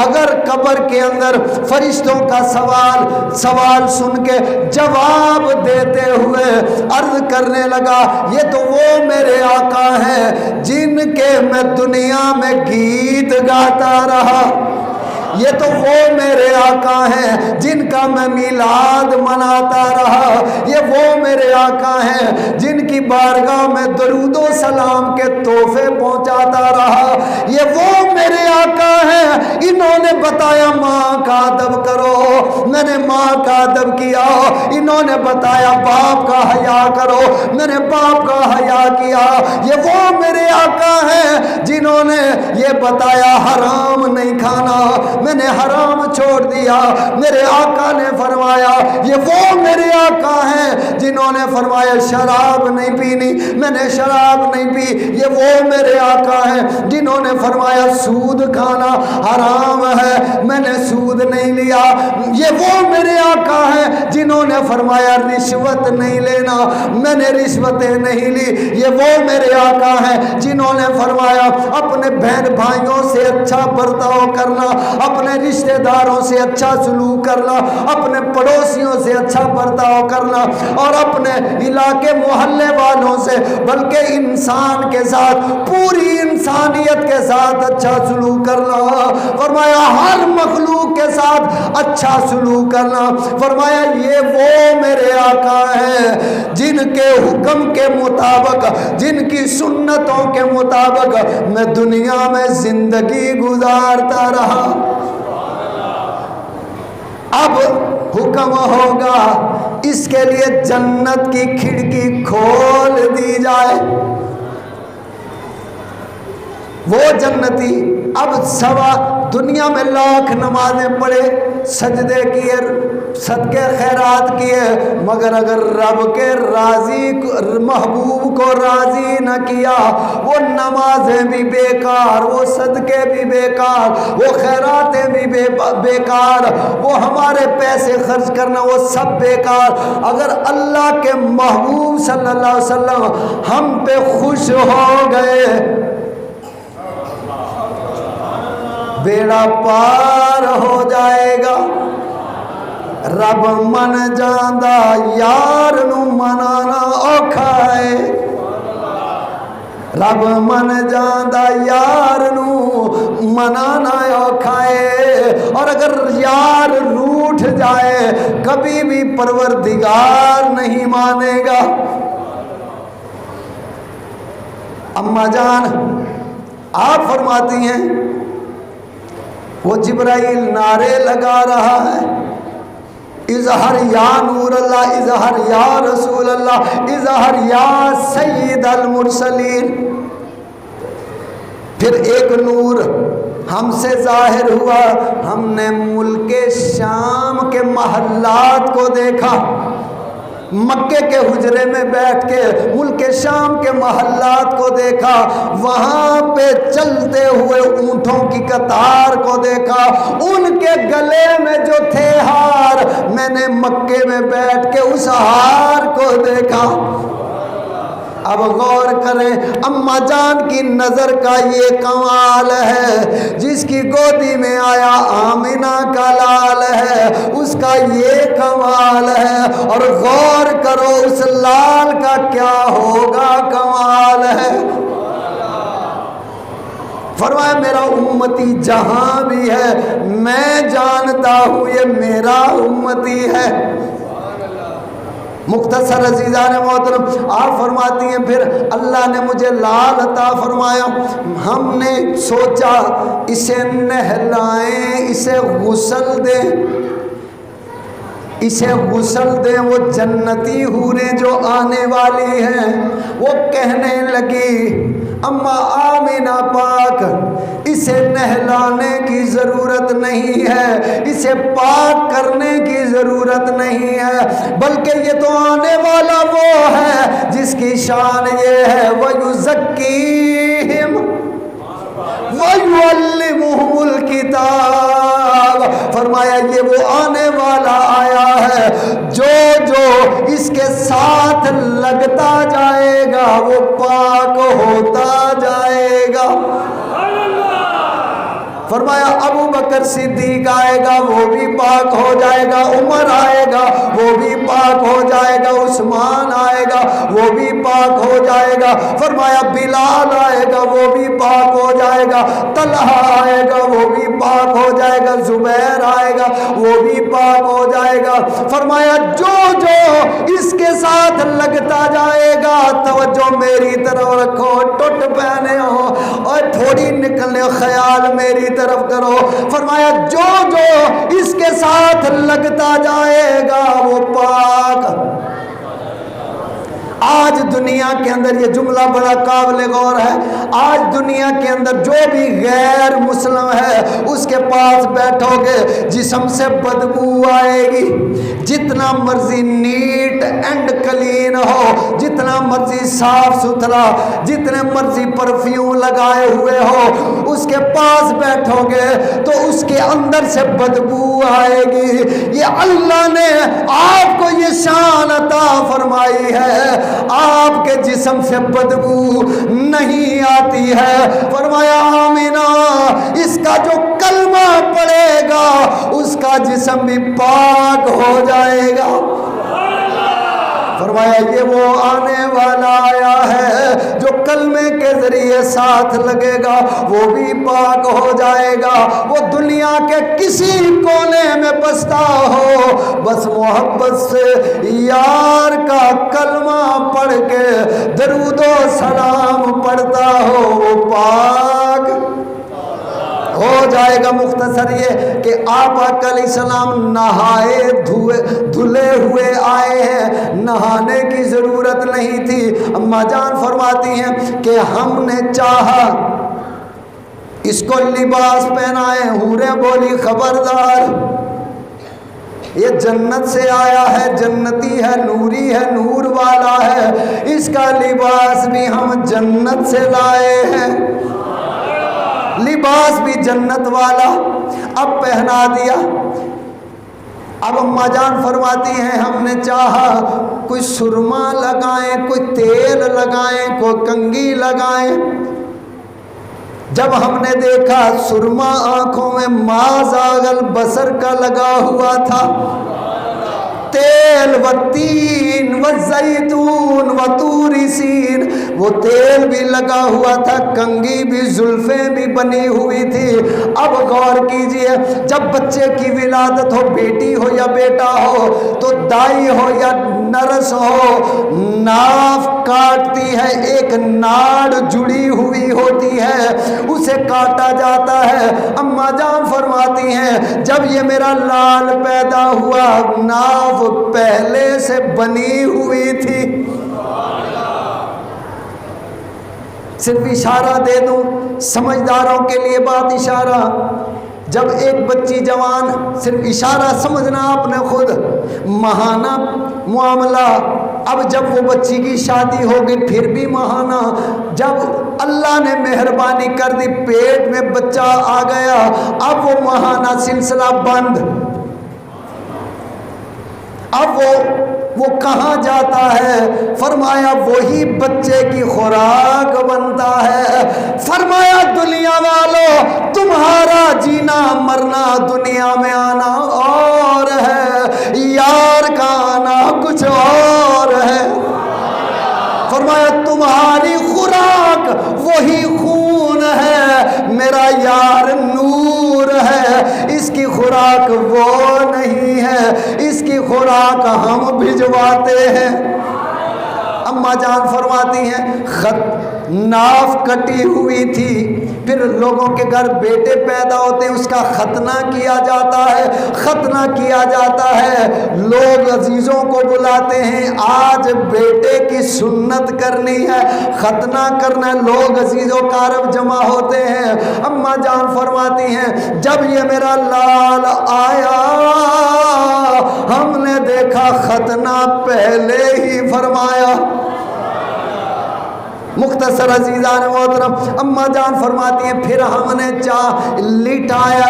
Speaker 1: اگر قبر کے اندر فرشتوں کا سوال سن کے جواب دیتے ہوئے عرض کرنے لگا یہ تو وہ میرے آقا ہیں جن کے میں دنیا میں گیت گاتا رہا، یہ تو وہ میرے آقا ہیں جن کا میں میلاد مناتا رہا، یہ وہ میرے آقا ہیں جن کی بارگاہ میں درود و سلام کے تحفے پہنچاتا رہا، یہ وہ میرے آقا ہیں انہوں نے بتایا ماں کا ادب کرو، میں نے ماں کا ادب کیا. انہوں نے بتایا باپ کا حیا کرو، میں نے باپ کا حیا کیا. یہ وہ میرے آقا ہیں جنہوں نے یہ بتایا حرام نہیں کھانا، میں نے حرام چھوڑ دیا. میرے آقا نے فرمایا یہ وہ میرے آقا ہیں جنہوں نے فرمایا شراب نہیں پینی، میں نے شراب نہیں پی. یہ وہ میرے آقا ہیں جنہوں نے فرمایا سود کھانا حرام ہے، میں نے سود نہیں لیا. یہ وہ میرے آقا ہیں جنہوں نے فرمایا رشوت نہیں لینا، میں نے رشوتیں نہیں لی. یہ وہ میرے آقا ہیں جنہوں نے فرمایا اپنے بہن بھائیوں سے اچھا برتاؤ کرنا، اپنے رشتہ داروں سے اچھا سلوک کرنا، اپنے پڑوسیوں سے اچھا برتاؤ کرنا، اور اپنے علاقے محلے والوں سے بلکہ انسان کے ساتھ، پوری انسانیت کے ساتھ اچھا سلوک کرنا. فرمایا ہر مخلوق کے ساتھ اچھا سلوک کرنا. فرمایا یہ وہ میرے آقا ہیں جن کے حکم کے مطابق، جن کی سنتوں کے مطابق میں دنیا میں زندگی گزارتا رہا. اب حکم ہوگا اس کے لیے جنت کی کھڑکی کھول دی جائے. وہ جنتی اب سوا دنیا میں لاکھ نمازیں پڑھے، سجدے کیے، صدقے خیرات کیے، مگر اگر رب کے راضی محبوب کو راضی نہ کیا، وہ نمازیں بھی بیکار، وہ صدقے بھی بیکار، وہ خیراتیں بھی بیکار، وہ ہمارے پیسے خرچ کرنا وہ سب بیکار. اگر اللہ کے محبوب صلی اللہ علیہ وسلم ہم پہ خوش ہو گئے، بیڑا پار ہو جائے گا. رب من جاندہ یار نو منانا اوکھا ہے. رب من جاندہ یار نو منانا اوکھا ہے. اور اگر یار روٹھ جائے کبھی بھی پروردگار نہیں مانے گا. اما جان آپ فرماتی ہیں وہ جبرائیل نعرے لگا رہا ہے، اظہر یا نور اللہ، اظہر یا رسول اللہ، اظہر یا سید المرسلین. پھر ایک نور ہم سے ظاہر ہوا. ہم نے ملک شام کے محلات کو دیکھا، مکے کے حجرے میں بیٹھ کے ملک شام کے محلات کو دیکھا، وہاں پہ چلتے ہوئے اونٹوں کی قطار کو دیکھا، ان کے گلے میں جو تھے ہار، میں نے مکے میں بیٹھ کے اس ہار کو دیکھا. اب غور کریں، اما جان کی نظر کا یہ کمال ہے، جس کی گودی میں آیا آمینہ کا لال ہے، اس کا یہ کمال ہے. اور غور کرو اس لال کا کیا ہوگا کمال ہے. فرمایا میرا امتی جہاں بھی ہے میں جانتا ہوں یہ میرا امتی ہے. مختصر عزیزان محترم آپ فرماتی ہیں پھر اللہ نے مجھے لال عطا فرمایا. ہم نے سوچا اسے نہلائیں، اسے غسل دیں، اسے غسل دیں. وہ جنتی حوریں جو آنے والی ہیں وہ کہنے لگی اما آمینہ پاک اسے نہلانے کی ضرورت نہیں ہے، اسے پاک کرنے کی ضرورت نہیں ہے، بلکہ یہ تو آنے والا وہ ہے جس کی شان یہ ہے وَيُزَكِّيهِمْ وَيُعَلِّمُهُمُ الْكِتَابَ. فرمایا یہ وہ آنے والا آیا ہے جو اس کے ساتھ لگتا جائے گا وہ پاک ہوتا جائے گا. فرمایا ابو بکر صدیق آئے گا وہ بھی پاک ہو جائے گا، عمر آئے گا وہ بھی پاک ہو جائے گا، عثمان آئے گا وہ بھی پاک ہو جائے گا. فرمایا بلال آئے گا وہ بھی پاک ہو جائے گا، طلحہ آئے گا وہ بھی پاک ہو جائے گا، زبیر آئے گا وہ بھی پاک ہو جائے گا. فرمایا جو اس کے ساتھ لگتا جائے گا، توجہ میری طرف رکھو، ٹوٹ پہنے ہو اور تھوڑی نکلنے خیال میری طرف کرو. فرمایا جو اس کے ساتھ لگتا جائے گا وہ پاک. آج دنیا کے اندر یہ جملہ بڑا قابل غور ہے، آج دنیا کے اندر جو بھی غیر مسلم ہے اس کے پاس بیٹھو گے جسم سے بدبو آئے گی، جتنا مرضی نیٹ اینڈ کلین ہو، جتنا مرضی صاف ستھرا، جتنے مرضی پرفیوم لگائے ہوئے ہو، اس کے پاس بیٹھو گے تو اس کے اندر سے بدبو آئے گی۔ یہ اللہ نے آپ کو یہ شان عطا فرمائی ہے، آپ کے جسم سے بدبو نہیں آتی ہے۔ فرمایا آمینہ، اس کا جو کلمہ پڑے گا اس کا جسم بھی پاک ہو جائے گا۔ فرمایا یہ وہ آنے والا آیا ہے جو کلمے کے ذریعے ساتھ لگے گا وہ بھی پاک ہو جائے گا۔ وہ دنیا کے کسی کونے میں بستا ہو، بس محبت سے یار کا کلمہ پڑھ کے درود و سلام پڑھتا ہو، وہ پاک ہو جائے گا۔ مختصر یہ کہ آپ علیہ السلام نہائے دھلے ہوئے آئے ہیں، نہانے کی ضرورت نہیں تھی۔ اماں جان فرماتی ہیں کہ ہم نے چاہا اس کو لباس پہنائے، حوریں بولی خبردار، یہ جنت سے آیا ہے، جنتی ہے، نوری ہے، نور والا ہے، اس کا لباس بھی ہم جنت سے لائے ہیں، لباس بھی جنت والا۔ اب پہنا دیا۔ اب اماں جان فرماتی ہیں ہم نے چاہا کوئی سرما لگائیں، کوئی تیل لگائیں، کوئی کنگھی لگائیں، جب ہم نے دیکھا سرما آنکھوں میں ما زاغ البصر کا لگا ہوا تھا، تیل و تین و زیتون و طور سین، وہ تیل بھی لگا ہوا تھا، کنگھی بھی، زلفیں بھی بنی ہوئی تھی۔ اب غور کیجئے، جب بچے کی ولادت ہو، بیٹی ہو یا بیٹا ہو، تو دائی ہو یا نرس ہو، ناف کاٹتی ہے، ایک ناڑ جڑی ہوئی ہوتی ہے، اسے کاٹا جاتا ہے۔ اماں جان فرماتی ہیں جب یہ میرا لال پیدا ہوا، ناف پہلے سے بنی ہوئی تھی۔ صرف اشارہ دے دوں سمجھداروں کے لیے بات، اشارہ، جب ایک بچی جوان، صرف اشارہ سمجھنا آپ نے خود، ماہانہ معاملہ، اب جب وہ بچی کی شادی ہوگی پھر بھی ماہانہ، جب اللہ نے مہربانی کر دی پیٹ میں بچہ آ گیا، اب وہ ماہانہ سلسلہ بند۔ اب وہ کہاں جاتا ہے؟ فرمایا وہی بچے کی خوراک بنتا ہے۔ فرمایا دنیا والوں تمہارا جینا مرنا دنیا میں آنا اور ہے، یار کا آنا کچھ اور ہے۔ فرمایا تمہاری خوراک وہی خون ہے، میرا یار نور ہے، اس کی خوراک وہ نہیں ہے، اس کی خوراک ہم بھجواتے ہیں۔ اماں جان فرماتی ہیں ناف کٹی ہوئی تھی، پھر لوگوں کے گھر بیٹے پیدا ہوتے ہیں، اس کا ختنہ کیا جاتا ہے، ختنہ کیا جاتا ہے، لوگ عزیزوں کو بلاتے ہیں آج بیٹے کی سنت کرنی ہے، ختنہ کرنا ہے، لوگ عزیزوں کارب جمع ہوتے ہیں۔ اماں جان فرماتی ہیں جب یہ میرا لال آیا ہم نے دیکھا ختنہ پہلے ہی فرمایا۔ مختصر عزیزان محترم، اماں جان فرماتی ہیں پھر ہم نے چاہ لٹایا،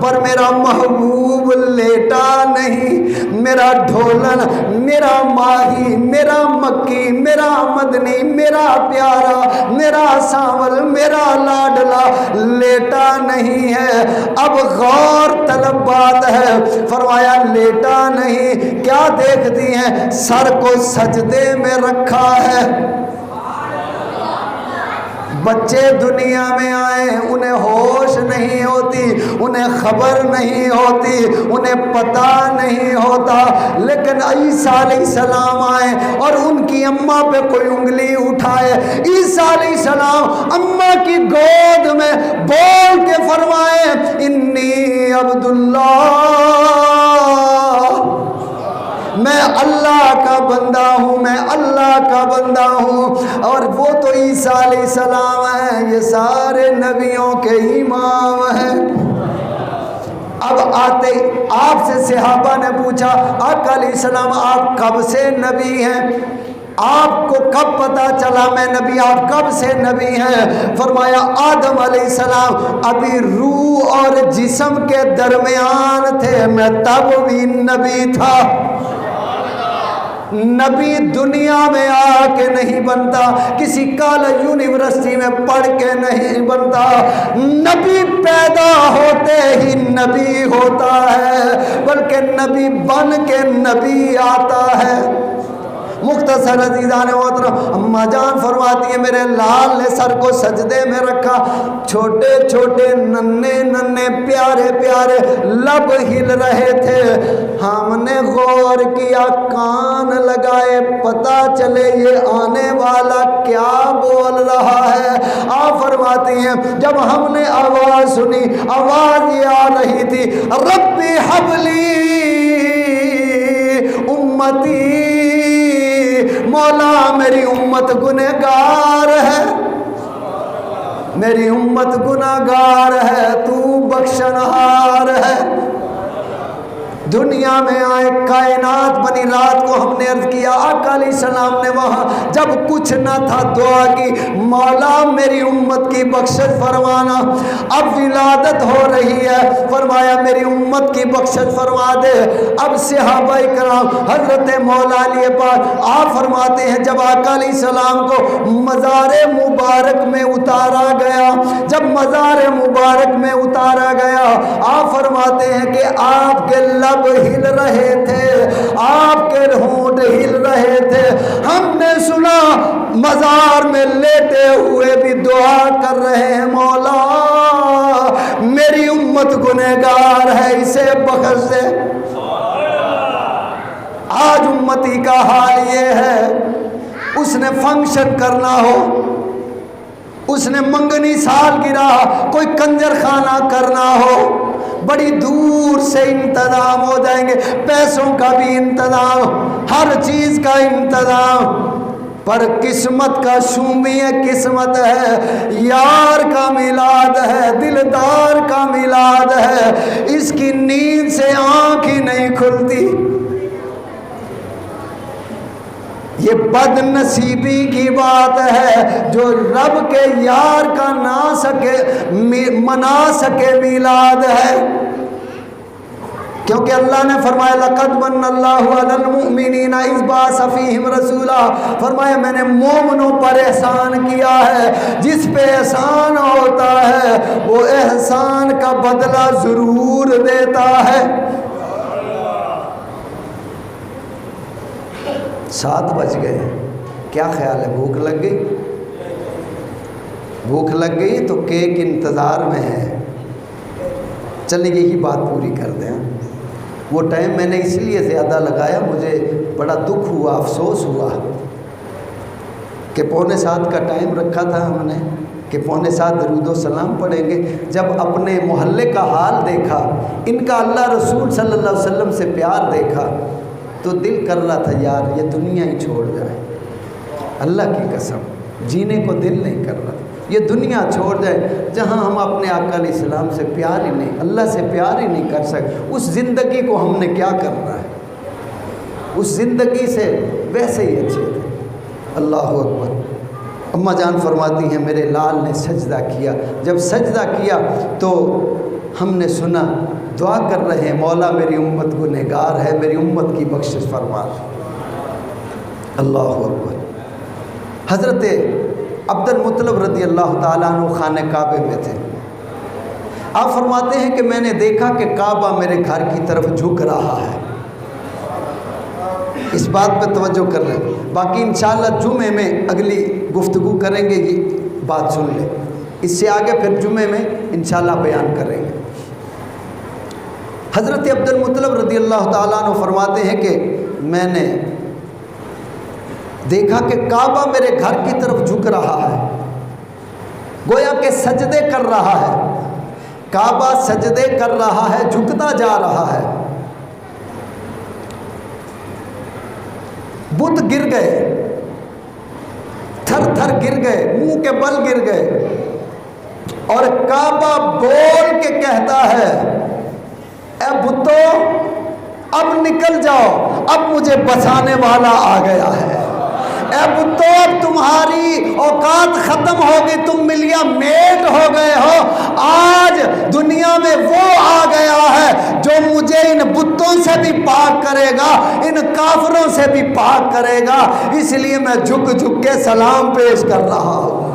Speaker 1: پر میرا محبوب لیٹا نہیں، میرا ڈھولن، میرا ماہی، میرا مکی، میرا مدنی، میرا پیارا، میرا سانول، میرا لاڈلا لیٹا نہیں ہے۔ اب غور طلب بات ہے، فرمایا لیٹا نہیں، کیا دیکھتی ہیں؟ سر کو سجدے میں رکھا ہے۔ بچے دنیا میں آئے انہیں ہوش نہیں ہوتی، انہیں خبر نہیں ہوتی، انہیں پتہ نہیں ہوتا، لیکن عیسیٰ علیہ السلام آئے اور ان کی اماں پہ کوئی انگلی اٹھائے، عیسیٰ علیہ السلام اماں کی گود میں بول کے فرمائے انی عبداللہ، میں اللہ کا بندہ ہوں، میں اللہ کا بندہ ہوں، اور وہ تو عیسیٰ علیہ السلام ہیں، یہ سارے نبیوں کے امام ہیں۔ اب آتے آپ سے صحابہ نے پوچھا آقا علیہ السلام آپ کب سے نبی ہیں؟ آپ کو کب پتا چلا میں نبی؟ آپ کب سے نبی ہیں؟ فرمایا آدم علیہ السلام ابھی روح اور جسم کے درمیان تھے، میں تب بھی نبی تھا۔ نبی دنیا میں آ کے نہیں بنتا، کسی کالج یونیورسٹی میں پڑھ کے نہیں بنتا، نبی پیدا ہوتے ہی نبی ہوتا ہے، بلکہ نبی بن کے نبی آتا ہے۔ مختصر عزیزان محترم، اماں جان فرماتی ہیں میرے لال نے سر کو سجدے میں رکھا، چھوٹے چھوٹے ننھے ننھے پیارے پیارے لب ہل رہے تھے، ہم نے غور کیا کان لگائے پتہ چلے یہ آنے والا کیا بول رہا ہے۔ آپ فرماتی ہیں جب ہم نے آواز سنی، آواز یہ آ رہی تھی ربی حبلی امتی، مولا میری امت گنہگار ہے، میری امت گنہگار ہے، تو بخشنہار ہے۔ دنیا میں آئے کائنات بنی، رات کو ہم نے عرض کیا آقا علیہ السلام نے وہاں جب کچھ نہ تھا دعا کی مولا میری امت کی بخشش فرمانا، اب ولادت ہو رہی ہے، فرمایا میری امت کی بخشش فرما دے۔ اب صحابہ کرام حضرت مولا علی پاک آپ فرماتے ہیں جب آقا علیہ السلام کو مزار مبارک میں اتارا گیا، جب مزار مبارک میں اتارا گیا آپ فرماتے ہیں کہ آپ کے لب ہل رہے تھے، آپ کے ہونٹ ہل رہے تھے، ہم نے سنا مزار میں لیٹے ہوئے بھی دعا کر رہے ہیں مولا میری امت گنہگار ہے اسے بخش دے۔ آج امتی کا حال یہ ہے، اس نے فنکشن کرنا ہو، اس نے منگنی سالگرہ کوئی کنجر خانہ کرنا ہو، بڑی دور سے انتظام ہو جائیں گے، پیسوں کا بھی انتظام، ہر چیز کا انتظام، پر قسمت کا شومی ہے، قسمت ہے، یار کا میلاد ہے، دلدار کا میلاد ہے، اس کی نیند سے آنکھ ہی نہیں کھلتی۔ یہ بد نصیبی کی بات ہے جو رب کے یار کا منا سکے میلاد ہے، کیونکہ اللہ نے فرمایا لقد من اللہ علی المؤمنین اذ بعث فیہم رسولا، فرمایا میں نے مومنوں پر احسان کیا ہے، جس پہ احسان ہوتا ہے وہ احسان کا بدلہ ضرور دیتا ہے۔ 7 بج گئے، کیا خیال ہے بھوک لگ گئی؟ بھوک لگ گئی تو کیک انتظار میں ہے، چلیں یہی بات پوری کر دیں۔ وہ ٹائم میں نے اس لیے زیادہ لگایا، مجھے بڑا دکھ ہوا، افسوس ہوا کہ 6:45 کا ٹائم رکھا تھا ہم نے کہ 6:45 درود و سلام پڑھیں گے۔ جب اپنے محلے کا حال دیکھا، ان کا اللہ رسول صلی اللہ علیہ وسلم سے پیار دیکھا تو دل کر رہا تھا یار یہ دنیا ہی چھوڑ جائے، اللہ کی قسم جینے کو دل نہیں کر رہا، یہ دنیا چھوڑ جائے جہاں ہم اپنے آقا علیہ السلام سے پیار ہی نہیں، اللہ سے پیار ہی نہیں کر سکتے، اس زندگی کو ہم نے کیا کرنا ہے، اس زندگی سے ویسے ہی اچھے تھے۔ اللہ اکبر۔ اماں جان فرماتی ہیں میرے لال نے سجدہ کیا، جب سجدہ کیا تو ہم نے سنا دعا کر رہے ہیں مولا میری امت گنہگار ہے، میری امت کی بخشش فرما۔ اللہ اکبر۔ حضرت عبد المطلب رضی اللہ تعالیٰ عنہ خانہ کعبے میں تھے، آپ فرماتے ہیں کہ میں نے دیکھا کہ کعبہ میرے گھر کی طرف جھک رہا ہے، اس بات پہ توجہ کر رہے ہیں، باقی انشاءاللہ جمعے میں اگلی گفتگو کریں گے، یہ بات سن لیں، اس سے آگے پھر جمعے میں انشاءاللہ بیان کریں گے۔ حضرت عبد المطلب رضی اللہ تعالیٰ عنہ فرماتے ہیں کہ میں نے دیکھا کہ کعبہ میرے گھر کی طرف جھک رہا ہے، گویا کہ سجدے کر رہا ہے، کعبہ سجدے کر رہا ہے، جھکتا جا رہا ہے۔ بت گر گئے، تھر تھر گر گئے، منہ کے بل گر گئے، اور کعبہ بول کے کہتا ہے اے بتو اب نکل جاؤ، اب مجھے بچانے والا آ گیا ہے، اے بتو اب تمہاری اوقات ختم ہوگی، تم ملیا میٹ ہو گئے ہو، آج دنیا میں وہ آ گیا ہے جو مجھے ان بتوں سے بھی پاک کرے گا، ان کافروں سے بھی پاک کرے گا، اس لیے میں جھک جھک کے سلام پیش کر رہا ہوں۔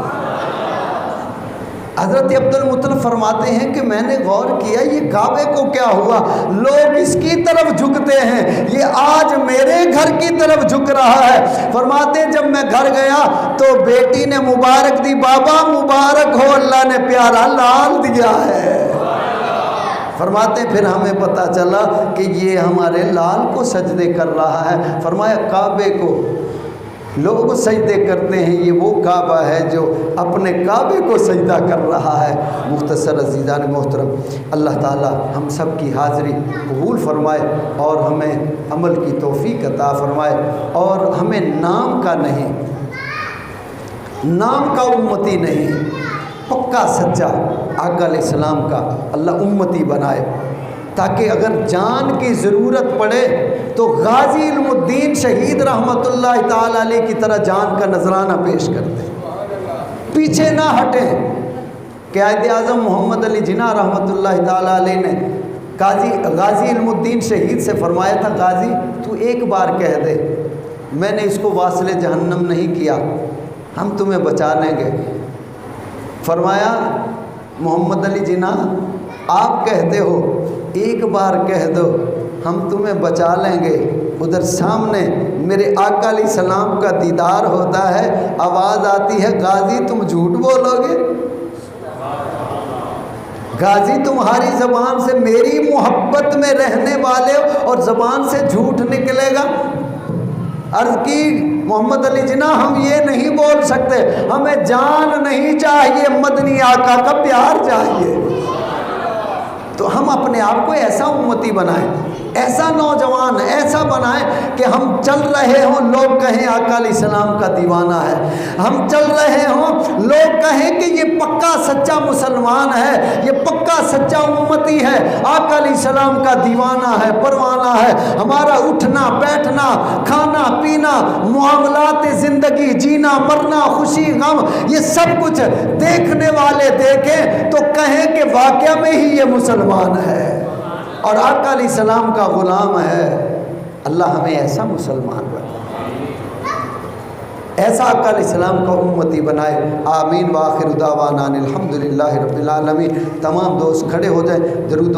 Speaker 1: حضرت عبد المطلب فرماتے ہیں کہ میں نے غور کیا یہ کعبے کو کیا ہوا، لوگ اس کی طرف جھکتے ہیں، یہ آج میرے گھر کی طرف جھک رہا ہے۔ فرماتے ہیں جب میں گھر گیا تو بیٹی نے مبارک دی، بابا مبارک ہو، اللہ نے پیارا لال دیا ہے۔ فرماتے ہیں پھر ہمیں پتہ چلا کہ یہ ہمارے لال کو سجدے کر رہا ہے۔ فرمایا کعبے کو لوگ سجدے کرتے ہیں، یہ وہ کعبہ ہے جو اپنے کعبے کو سجدہ کر رہا ہے۔ مختصر عزیزان محترم، اللہ تعالی ہم سب کی حاضری قبول فرمائے اور ہمیں عمل کی توفیق عطا فرمائے، اور ہمیں نام کا نہیں، نام کا امتی نہیں، پکا سچا آقا علیہ السلام کا اللہ امتی بنائے، تاکہ اگر جان کی ضرورت پڑے تو غازی علم الدین شہید رحمت اللہ تعالی علیہ کی طرح جان کا نذرانہ پیش کر دیں، پیچھے نہ ہٹیں۔ قائد اعظم محمد علی جناح رحمت اللہ تعالی علیہ نے غازی علم الدین شہید سے فرمایا تھا غازی تو ایک بار کہہ دے، میں نے اس کو واصل جہنم نہیں کیا، ہم تمہیں بچا لیں گے۔ فرمایا محمد علی جناح آپ کہتے ہو ایک بار کہہ دو ہم تمہیں بچا لیں گے، ادھر سامنے میرے آقا علیہ السلام کا دیدار ہوتا ہے، آواز آتی ہے غازی تم جھوٹ بولو گے، غازی تمہاری زبان سے میری محبت میں رہنے والے ہو اور زبان سے جھوٹ نکلے گا۔ عرض کی محمد علی جناح ہم یہ نہیں بول سکتے، ہمیں جان نہیں چاہیے، مدنی آقا کا پیار چاہیے۔ تو ہم اپنے آپ کو ایسا امتی بنائیں، ایسا نوجوان ایسا بنائیں کہ ہم چل رہے ہوں لوگ کہیں آقا علیہ السلام کا دیوانہ ہے، ہم چل رہے ہوں لوگ کہیں کہ یہ پکا سچا مسلمان ہے، یہ پکا سچا امتی ہے، آقا علیہ السلام کا دیوانہ ہے، پروانہ ہے۔ ہمارا اٹھنا بیٹھنا، کھانا پینا، معاملات زندگی، جینا مرنا، خوشی غم، یہ سب کچھ دیکھنے والے دیکھیں تو کہیں کہ واقعہ میں ہی یہ مسلمان ہے اور آقا علیہ السلام کا غلام ہے۔ اللہ ہمیں ایسا مسلمان بنائے، ایسا آقا علیہ السلام کا امتی بنائے۔ آمین۔ وآخر دعوانا الحمدللہ رب العالمین۔ تمام دوست کھڑے ہو جائیں، درود و